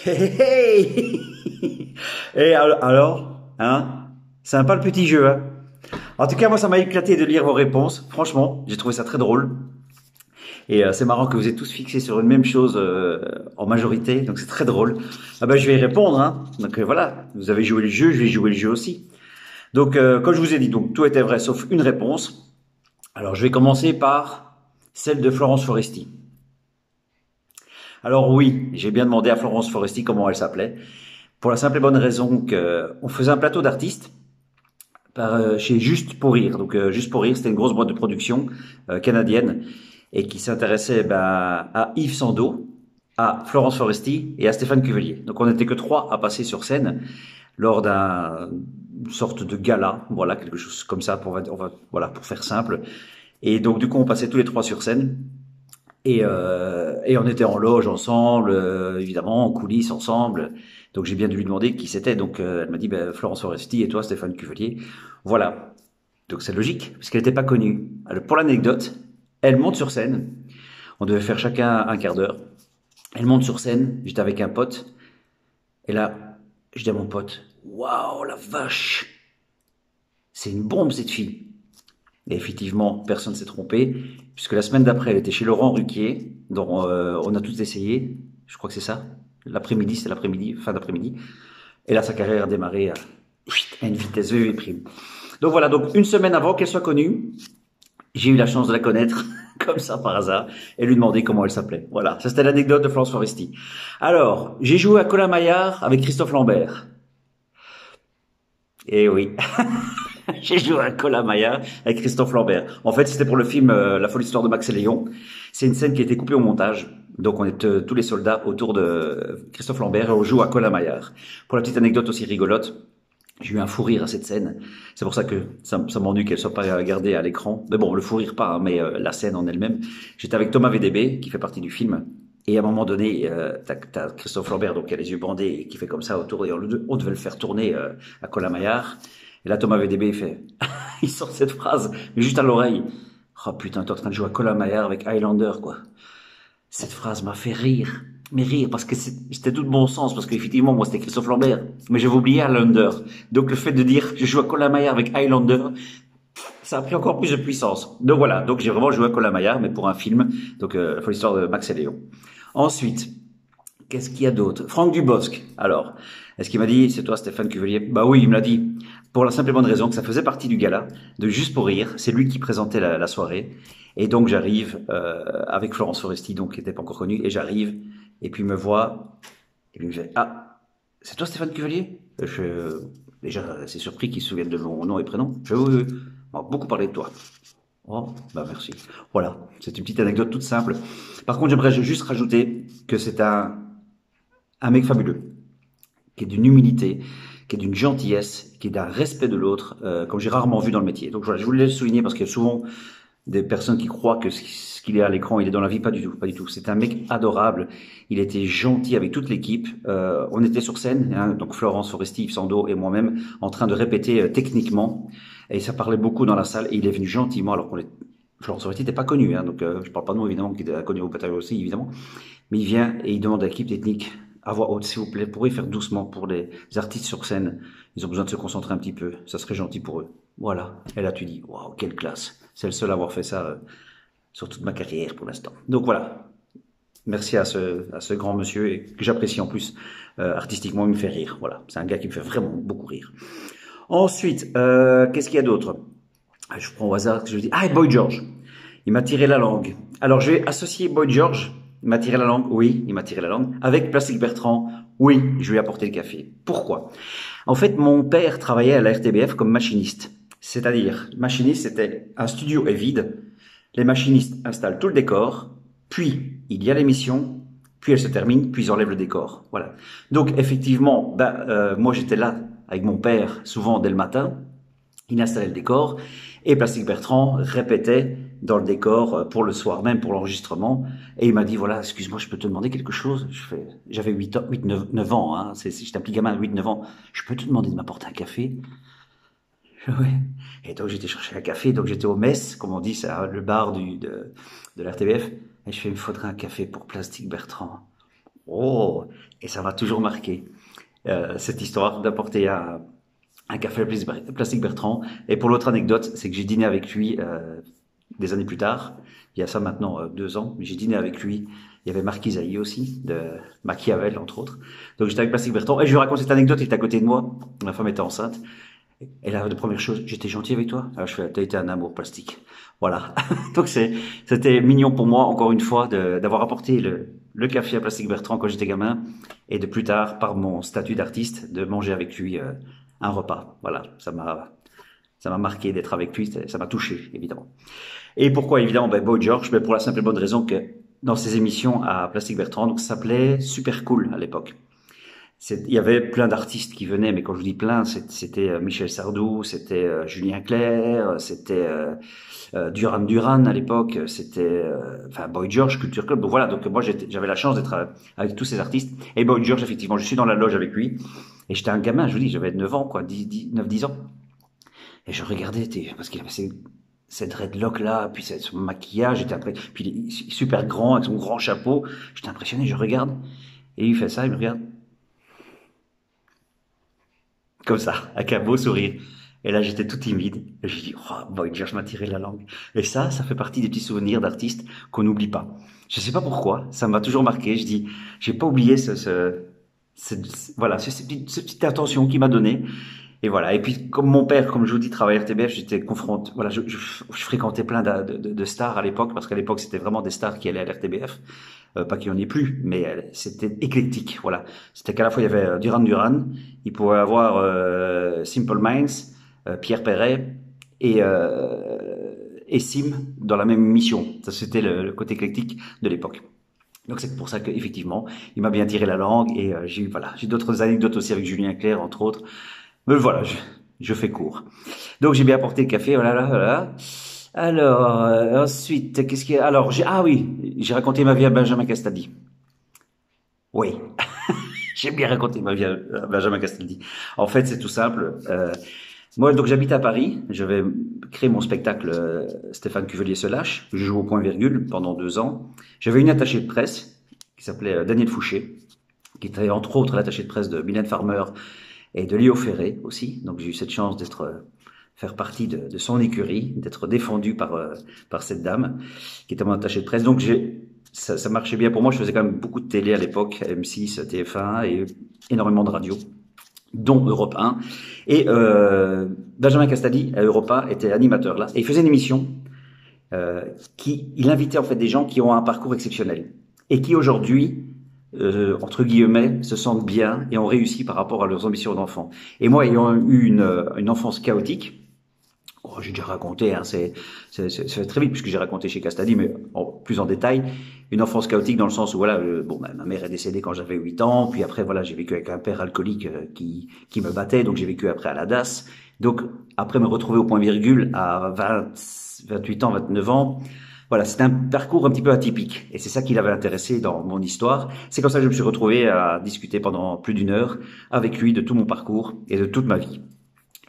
Hey, hey. Et alors, hein, sympa le petit jeu, hein. En tout cas, moi, ça m'a éclaté de lire vos réponses. Franchement, j'ai trouvé ça très drôle. Et c'est marrant que vous êtes tous fixés sur une même chose en majorité, donc c'est très drôle. Ah ben, je vais y répondre, hein. Donc voilà, vous avez joué le jeu, je vais jouer le jeu aussi. Donc, comme je vous ai dit, donc tout était vrai sauf une réponse. Alors, je vais commencer par celle de Florence Foresti. Alors oui, j'ai bien demandé à Florence Foresti comment elle s'appelait, pour la simple et bonne raison que on faisait un plateau d'artistes chez Juste pour rire. Donc Juste pour rire, c'était une grosse boîte de production canadienne et qui s'intéressait à Yves Sandeau, à Florence Foresti et à Stéphane Cuvelier. Donc on n'était que trois à passer sur scène lors d'un sorte de gala, voilà, quelque chose comme ça voilà, pour faire simple. Et donc du coup on passait tous les trois sur scène. Et on était en loge ensemble, évidemment, en coulisses ensemble. Donc j'ai bien dû lui demander qui c'était. Donc elle m'a dit Florence Foresti et toi Stéphane Cuvelier. Voilà. Donc c'est logique, puisqu'elle n'était pas connue. Alors, pour l'anecdote, elle monte sur scène. On devait faire chacun un quart d'heure. Elle monte sur scène, j'étais avec un pote. Et là, je dis à mon pote, waouh, la vache, c'est une bombe cette fille. Et effectivement, personne ne s'est trompé, puisque la semaine d'après, elle était chez Laurent Ruquier, dont on a tous essayé, je crois que c'est ça, l'après-midi, c'est l'après-midi, fin d'après-midi, et là, sa carrière a démarré à une vitesse VV prime. Donc voilà, donc une semaine avant qu'elle soit connue, j'ai eu la chance de la connaître, comme ça par hasard, et lui demander comment elle s'appelait. Voilà, ça c'était l'anecdote de Florence Foresti. Alors, j'ai joué à Colin Maillard avec Christophe Lambert. Eh oui, j'ai joué à Colin Maillard avec Christophe Lambert. En fait, c'était pour le film La folle histoire de Max et Léon. C'est une scène qui a été coupée au montage. Donc, on est tous les soldats autour de Christophe Lambert et on joue à Colin Maillard. Pour la petite anecdote aussi rigolote, j'ai eu un fou rire à cette scène. C'est pour ça que ça m'ennuie qu'elle soit pas gardée à l'écran. Mais bon, le fou rire pas, hein, mais la scène en elle-même. J'étais avec Thomas VDB, qui fait partie du film. Et à un moment donné, t'as Christophe Lambert, donc qui a les yeux bandés, et qui fait comme ça autour. Et on devait le faire tourner à Colin Maillard. Et là, Thomas VDB fait, il sort cette phrase, mais juste à l'oreille. Oh putain, t'es en train de jouer à Colin Maillard avec Highlander, quoi. Cette phrase m'a fait rire. Mais rire, parce que c'était tout de bon sens, parce qu'effectivement, moi, c'était Christophe Lambert. Mais j'avais oublié Highlander. Donc, le fait de dire que je joue à Colin Maillard avec Highlander, ça a pris encore plus de puissance. Donc voilà, donc j'ai vraiment joué à Colin Maillard, mais pour un film. Donc, la folle histoire de Max et Léon. Ensuite, qu'est-ce qu'il y a d'autre? Franck Dubosc. Alors, est-ce qu'il m'a dit, c'est toi Stéphane Cuvelier? Bah oui, il me l'a dit. Pour la simple et bonne raison que ça faisait partie du gala, de Juste pour rire. C'est lui qui présentait la soirée. Et donc j'arrive avec Florence Foresti, donc qui n'était pas encore connue, et j'arrive, et puis il me voit, et lui me fait, ah, c'est toi Stéphane Cuvelier? Déjà, c'est surpris qu'il se souvienne de mon nom et prénom. Oui, oui. On m'a beaucoup parlé de toi. Oh, bah merci. Voilà, c'est une petite anecdote toute simple. Par contre, j'aimerais juste rajouter que c'est un mec fabuleux, qui est d'une humilité, qui est d'une gentillesse, qui est d'un respect de l'autre, comme j'ai rarement vu dans le métier. Donc voilà, je voulais le souligner parce qu'il y a souvent des personnes qui croient que ce qu'il est à l'écran, il est dans la vie. Pas du tout, pas du tout. C'est un mec adorable. Il était gentil avec toute l'équipe. On était sur scène, hein, donc Florence Foresti, Yves Sandeau et moi-même, en train de répéter techniquement. Et ça parlait beaucoup dans la salle. Et il est venu gentiment, alors qu'on est Florence Foresti n'était pas connu, hein, donc je parle pas de nous évidemment, qui était connu au bataillon aussi évidemment. Mais il vient et il demande à l'équipe technique à voix haute, s'il vous plaît, pourriez faire doucement pour les artistes sur scène. Ils ont besoin de se concentrer un petit peu. Ça serait gentil pour eux. Voilà. Et là, tu dis, waouh, quelle classe. C'est le seul à avoir fait ça sur toute ma carrière pour l'instant. Donc voilà. Merci à ce grand monsieur et que j'apprécie en plus artistiquement. Il me fait rire. Voilà. C'est un gars qui me fait vraiment beaucoup rire. Ensuite, qu'est-ce qu'il y a d'autre? Je prends au hasard ce que je dis. Ah, et Boy George. Il m'a tiré la langue. Alors, je vais associer Boy George. Il m'a tiré la langue. Oui, il m'a tiré la langue. Avec Plastique Bertrand. Oui, je lui ai apporté le café. Pourquoi? En fait, mon père travaillait à la RTBF comme machiniste. C'est-à-dire, machiniste, c'était un studio est vide. Les machinistes installent tout le décor. Puis, il y a l'émission. Puis, elle se termine. Puis, ils enlèvent le décor. Voilà. Donc, effectivement, moi, j'étais là avec mon père, souvent dès le matin. Il installait le décor et Plastique Bertrand répétait dans le décor pour le soir même, pour l'enregistrement. Et il m'a dit, voilà, excuse-moi, je peux te demander quelque chose? J'avais 9 ans, hein, j'étais un petit gamin de 8, 9 ans. Je peux te demander de m'apporter un café? Oui. Et donc j'étais chercher un café, donc j'étais au Mess, comme on dit, c'est le bar de l'RTBF. Et je fais, il me faudrait un café pour Plastique Bertrand. Oh! Et ça m'a toujours marqué, cette histoire d'apporter un café à Plastique Bertrand. Et pour l'autre anecdote, c'est que j'ai dîné avec lui des années plus tard. Il y a ça maintenant 2 ans. J'ai dîné avec lui. Il y avait Marc Isaïe aussi, de Machiavel, entre autres. Donc j'étais avec Plastique Bertrand. Et je lui raconte cette anecdote, il était à côté de moi. Ma femme était enceinte. Et là, de première chose, j'étais gentil avec toi. Alors je fais, t'as été un amour plastique. Voilà. Donc c'était mignon pour moi, encore une fois, d'avoir apporté le café à Plastique Bertrand quand j'étais gamin. Et de plus tard, par mon statut d'artiste, de manger avec lui un repas. Voilà. Ça m'a marqué d'être avec lui. Ça m'a touché, évidemment. Et pourquoi, évidemment, Boy George? Pour la simple et bonne raison que dans ses émissions à Plastique Bertrand, donc ça s'appelait Super Cool à l'époque. Il y avait plein d'artistes qui venaient, mais quand je vous dis plein, c'était Michel Sardou, c'était Julien Clerc, c'était Duran Duran à l'époque, c'était enfin Boy George, Culture Club. Donc voilà, donc moi j'avais la chance d'être avec tous ces artistes. Et Boy George, effectivement, je suis dans la loge avec lui, et j'étais un gamin, je vous dis, j'avais 9 ans, quoi, 9-10 ans. Et je regardais, parce qu'il avait ces dreadlocks là, puis son maquillage, puis il est super grand, avec son grand chapeau. J'étais impressionné, je regarde, et il fait ça, il me regarde. Comme ça, avec un beau sourire. Et là, j'étais tout timide. Et j'ai dit, oh, Boy George m'a tiré la langue. Et ça fait partie des petits souvenirs d'artistes qu'on n'oublie pas. Je sais pas pourquoi, ça m'a toujours marqué. Je dis, j'ai pas oublié voilà, cette petite attention qu'il m'a donnée. Et voilà. Et puis, comme mon père, comme je vous dis, travaillait à RTBF, j'étais confronté, voilà, je fréquentais plein de stars à l'époque, parce qu'à l'époque, c'était vraiment des stars qui allaient à l'RTBF. Pas qu'il y en ait plus, mais c'était éclectique, voilà. C'était qu'à la fois, il y avait Duran Duran, il pouvait avoir Simple Minds, Pierre Perret et Sim dans la même émission. Ça, c'était le côté éclectique de l'époque. Donc c'est pour ça qu'effectivement, il m'a bien tiré la langue et j'ai d'autres anecdotes aussi avec Julien Clerc, entre autres. Mais voilà, je fais court. Donc j'ai bien apporté le café, voilà. Alors, ensuite, qu'est-ce qu'il y a? Alors, j'ai raconté ma vie à Benjamin Castaldi. Oui, j'ai bien raconté ma vie à Benjamin Castaldi. En fait, c'est tout simple. Moi, donc, j'habite à Paris. Je vais créer mon spectacle Stéphane Cuvelier se lâche. Je joue au point virgule pendant 2 ans. J'avais une attachée de presse qui s'appelait Daniel Fouché, qui était entre autres l'attachée de presse de Mylène Farmer et de Léo Ferré aussi. Donc, j'ai eu cette chance faire partie de son écurie, d'être défendu par cette dame qui était mon attachée de presse. Donc ça marchait bien pour moi. Je faisais quand même beaucoup de télé à l'époque, M6, TF1 et énormément de radio, dont Europe 1. Et Benjamin Castaldi à Europe 1 était animateur là, et il faisait une émission il invitait en fait des gens qui ont un parcours exceptionnel et qui aujourd'hui entre guillemets, se sentent bien et ont réussi par rapport à leurs ambitions d'enfant. Et moi, ayant eu une enfance chaotique, j'ai déjà raconté, c'est très vite puisque j'ai raconté chez Castaldi, mais plus en détail, une enfance chaotique dans le sens où voilà, ma mère est décédée quand j'avais 8 ans, puis après voilà, j'ai vécu avec un père alcoolique qui me battait, donc j'ai vécu après à la DAS. Donc après me retrouver au point virgule à 28 ans, 29 ans, voilà, c'est un parcours un petit peu atypique. Et c'est ça qui l'avait intéressé dans mon histoire. C'est comme ça que je me suis retrouvé à discuter pendant plus d'1 heure avec lui de tout mon parcours et de toute ma vie.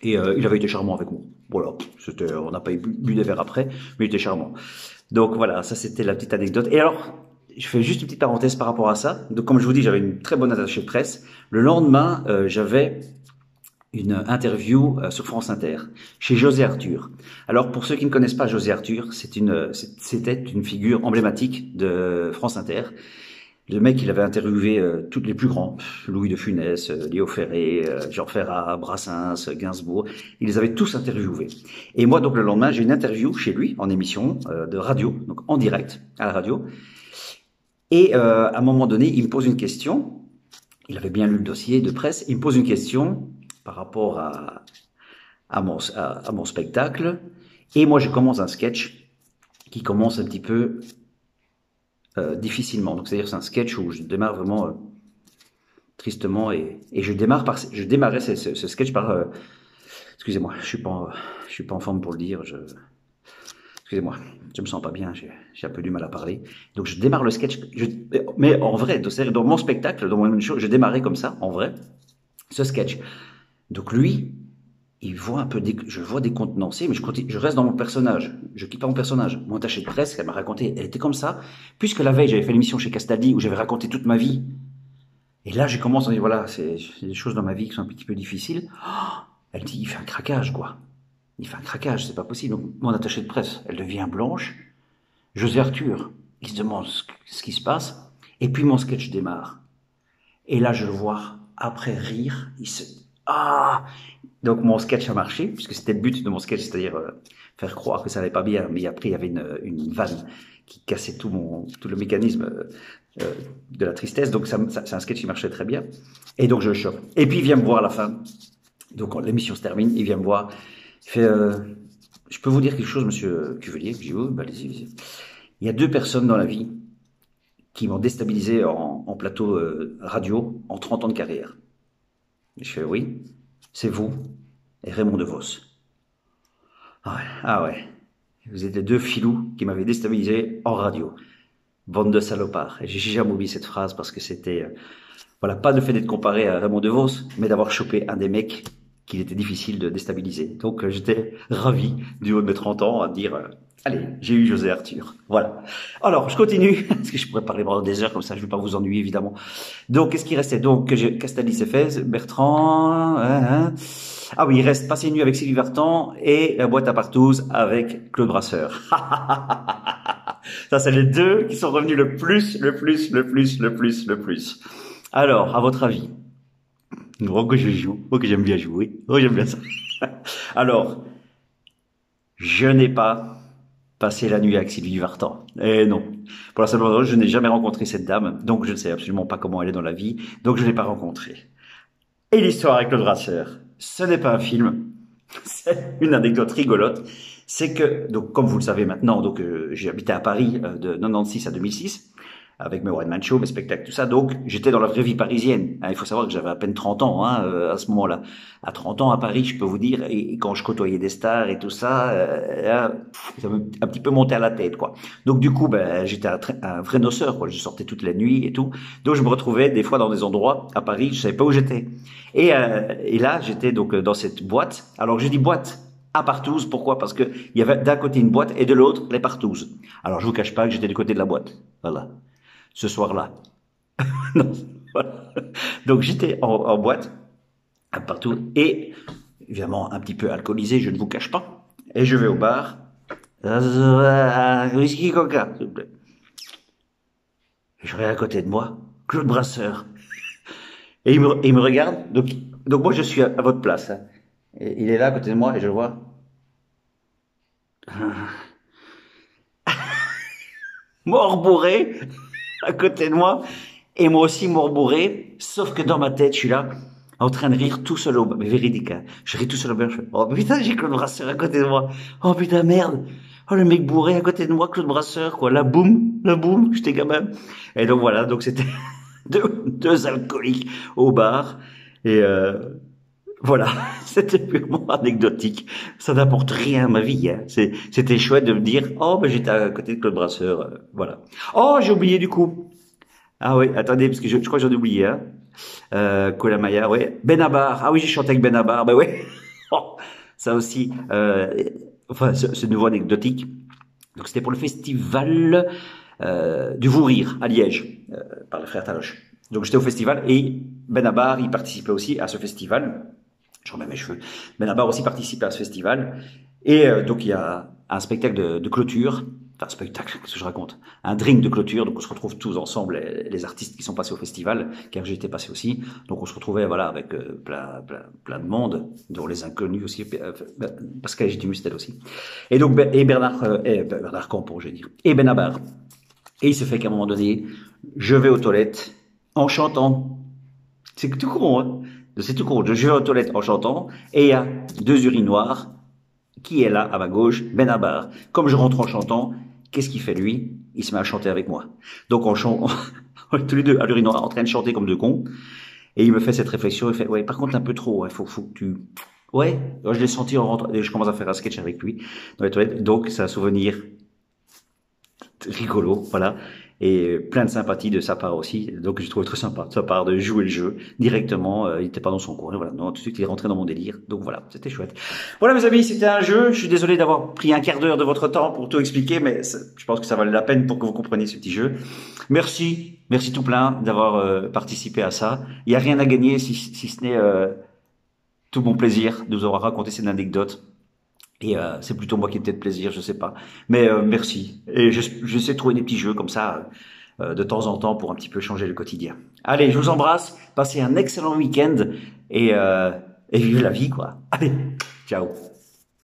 Et il avait été charmant avec moi. Voilà, on n'a pas bu des verres après, mais il était charmant. Donc voilà, ça c'était la petite anecdote. Et alors, je fais juste une petite parenthèse par rapport à ça. Donc comme je vous dis, j'avais une très bonne attachée de presse. Le lendemain, j'avais une interview sur France Inter chez José Arthur. Alors pour ceux qui ne connaissent pas José Arthur, c'était une figure emblématique de France Inter. Le mec, il avait interviewé tous les plus grands, Louis de Funès, Léo Ferré, Jean Ferrat, Brassens, Gainsbourg. Il les avait tous interviewés. Et moi, donc le lendemain, j'ai une interview chez lui en émission de radio, donc en direct à la radio. Et à un moment donné, il me pose une question. Il avait bien lu le dossier de presse. Il me pose une question par rapport à mon spectacle. Et moi, je commence un sketch qui commence un petit peu difficilement. Donc, c'est-à-dire, c'est un sketch où je démarre vraiment tristement et je démarrais ce sketch par... excusez-moi, je suis pas en forme pour le dire. Excusez-moi, je me sens pas bien, j'ai un peu du mal à parler. Donc, je démarre le sketch. Mais en vrai, dans mon spectacle, dans mon show, je démarrais comme ça, en vrai, ce sketch. Donc lui, il voit un peu je vois décontenancé, mais je reste dans mon personnage. Je quitte pas mon personnage. Mon attaché de presse, elle m'a raconté, elle était comme ça. Puisque la veille, j'avais fait l'émission chez Castaldi où j'avais raconté toute ma vie. Et là, j'ai commencé à dire, voilà, c'est des choses dans ma vie qui sont un petit peu difficiles. Oh, elle dit, il fait un craquage, quoi. Il fait un craquage, c'est pas possible. Donc, mon attachée de presse, elle devient blanche. José Arthur, il se demande ce qui se passe. Et puis, mon sketch démarre. Et là, je le vois, après rire, ah! Donc, mon sketch a marché, puisque c'était le but de mon sketch, c'est-à-dire faire croire que ça allait pas bien. Mais après, il y avait une vanne qui cassait tout le mécanisme de la tristesse. Donc, c'est un sketch qui marchait très bien. Et donc, je le chope. Et puis, il vient me voir à la fin. Donc, l'émission se termine. Il vient me voir. Il fait, je peux vous dire quelque chose, monsieur Cuvelier? Je dis, oui, bah, allez-y. Il y a deux personnes dans la vie qui m'ont déstabilisé en plateau radio en 30 ans de carrière. Je fais, oui, c'est vous et Raymond DeVos. Ah ouais. Vous êtes les deux filous qui m'avaient déstabilisé en radio. Bande de salopards. Et j'ai jamais oublié cette phrase parce que c'était, voilà, pas le fait d'être comparé à Raymond DeVos, mais d'avoir chopé un des mecs qu'il était difficile de déstabiliser. Donc j'étais ravi du haut de mes 30 ans à dire, allez, j'ai eu José Arthur. Voilà. Alors, je continue, parce que je pourrais parler pendant des heures comme ça, je ne vais pas vous ennuyer évidemment. Donc, qu'est-ce qui restait? Donc, Castaldi c'est fait, Bertrand, ah oui, il reste Passer une nuit avec Sylvie Vartan et La boîte à partouze avec Claude Brasseur. Ça, c'est les deux qui sont revenus le plus. Alors, à votre avis? Oh, que je joue. Oh, que j'aime bien jouer. Oh, j'aime bien ça. Alors, je n'ai pas passé la nuit avec Sylvie Vartan. Eh non. Pour la simple raison, je n'ai jamais rencontré cette dame, donc je ne sais absolument pas comment elle est dans la vie, donc je ne l'ai pas rencontrée. Et l'histoire avec Claude Brasseur, ce n'est pas un film, c'est une anecdote rigolote. C'est que, donc, comme vous le savez maintenant, donc j'ai habité à Paris de 96 à 2006, avec mes one-man show, mes spectacles, tout ça. Donc, j'étais dans la vraie vie parisienne. Il faut savoir que j'avais à peine 30 ans à ce moment-là. À 30 ans à Paris, je peux vous dire, et quand je côtoyais des stars et tout ça, ça m'a un petit peu monté à la tête, quoi. Donc, du coup, j'étais un vrai noceur, quoi. Je sortais toutes les nuits et tout. Donc, je me retrouvais des fois dans des endroits à Paris, je savais pas où j'étais. Et là, j'étais donc dans cette boîte. Alors, je dis boîte à partouze. Pourquoi? Parce que il y avait d'un côté une boîte et de l'autre les partouzes. Alors, je vous cache pas que j'étais du côté de la boîte. Voilà. Ce soir-là. Non, voilà. Donc j'étais en boîte, partout, et évidemment un petit peu alcoolisé, je ne vous cache pas. Et je vais au bar. Whisky coca, s'il vous plaît. Je regarde à côté de moi, Claude Brasseur. Et il me regarde, donc moi je suis à votre place. Hein. Et il est là à côté de moi et je le vois. Mort bourré à côté de moi. Et moi aussi mort bourré. Sauf que dans ma tête, je suis là, en train de rire tout seul au bar. Mais véridique, hein. Je ris tout seul au bar. Je fais, oh putain, j'ai Claude Brasseur à côté de moi. Oh putain, merde. Oh, le mec bourré à côté de moi, Claude Brasseur, quoi. La boum, j'étais gamin. Et donc voilà, donc c'était deux alcooliques au bar. Et voilà, c'était purement anecdotique. Ça n'apporte rien à ma vie. Hein. C'était chouette de me dire, oh, ben j'étais à côté de Claude Brasseur. Voilà. Oh, j'ai oublié du coup. Ah oui, attendez, parce que je crois que j'en ai oublié. Hein. Kolamaya, ouais. Benabar. Ah oui, j'ai chanté avec Benabar. Ben ouais. Oh, ça aussi. Enfin, ce nouveau anecdotique. Donc c'était pour le festival du Vous Rire à Liège, par les frères Taloche. Donc j'étais au festival et Benabar, il participait aussi à ce festival. Je remets mes cheveux. Benabar aussi participait à ce festival. Et donc il y a un spectacle de clôture. Enfin, spectacle, qu'est-ce que je raconte? Un drink de clôture, donc on se retrouve tous ensemble, les artistes qui sont passés au festival, car j'ai été passé aussi. Donc on se retrouvait, voilà, avec plein de monde, dont les inconnus aussi, Pascal Gitimustel aussi. Et donc, Bernard Campo, je vais dire, et Benabar. Et il se fait qu'à un moment donné, je vais aux toilettes en chantant. C'est tout con, hein? C'est tout con. Je vais aux toilettes en chantant, et il y a deux urinoirs. Qui est là, à ma gauche? Benabar. Comme je rentre en chantant, qu'est-ce qu'il fait lui? Il se met à chanter avec moi. Donc on chante, tous les deux à l'urinoir, en train de chanter comme deux cons. Et il me fait cette réflexion, il fait, ouais, par contre un peu trop, il faut que tu... Ouais, je l'ai senti en rentrant, et je commence à faire un sketch avec lui dans les toilettes. Donc c'est un souvenir rigolo, voilà. et plein de sympathie de sa part aussi. Donc j'ai trouvé très sympa de sa part de jouer le jeu directement. Il était pas dans son coin, voilà. Non, tout de suite il est rentré dans mon délire. Donc voilà, c'était chouette. Voilà mes amis, c'était un jeu. Je suis désolé d'avoir pris un quart d'heure de votre temps pour tout expliquer, mais je pense que ça valait la peine pour que vous compreniez ce petit jeu. Merci tout plein d'avoir participé à ça. Il y a rien à gagner si ce n'est tout mon plaisir de vous avoir raconté cette anecdote. Et c'est plutôt moi qui ai peut-être plaisir, je sais pas. Mais merci. Et j'essaie de trouver des petits jeux comme ça de temps en temps pour un petit peu changer le quotidien. Allez, je vous embrasse. Passez un excellent week-end et vive la vie, quoi. Allez, ciao.